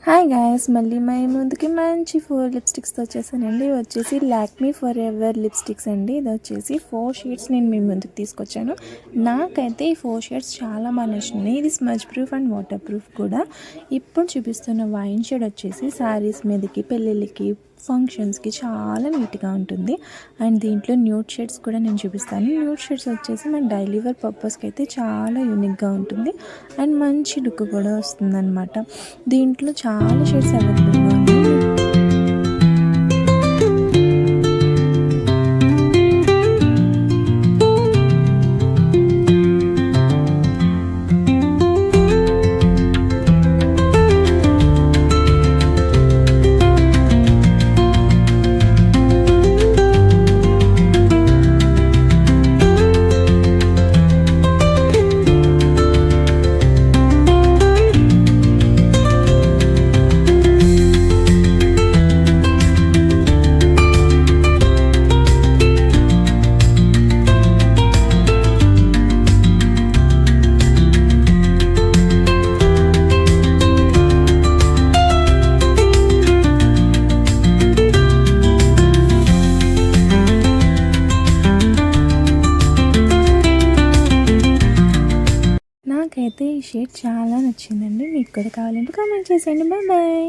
Hi guys, మళ్ళీ మా ముందుకి మంచి 4 లిప్స్టిక్స్తో వచ్చేసానండి. వచ్చేసి లాక్మీ ఫర్ ఎవర్ లిప్స్టిక్స్ అండి. ఇది వచ్చేసి 4 షేడ్స్ నేను మీ ముందుకు తీసుకొచ్చాను. నాకైతే ఈ 4 షేడ్స్ చాలా బాగా నచ్చినాయి. ఇది smudge proof and water proof కూడా. ఇప్పుడు చూపిస్తున్న వైన్ షేడ్ వచ్చేసి శారీస్ మీదకి, పెళ్ళిళ్ళకి, ఫంక్షన్స్కి చాలా నీట్గా ఉంటుంది. అండ్ దీంట్లో న్యూడ్ షేడ్స్ కూడా నేను చూపిస్తాను. న్యూడ్ షేడ్స్ వచ్చేసి మన డైలీ వేర్ పర్పస్కి అయితే చాలా యూనిక్గా ఉంటుంది అండ్ మంచి లుక్ కూడా వస్తుందన్నమాట. దీంట్లో చాలా షేడ్స్ అవైలబుల్గా ఉన్నాయి. నాకైతే ఈ షేడ్ చాలా నచ్చిందండి. మీకు కూడా కావాలంటే కామెంట్ చేసేయండి. Bye bye.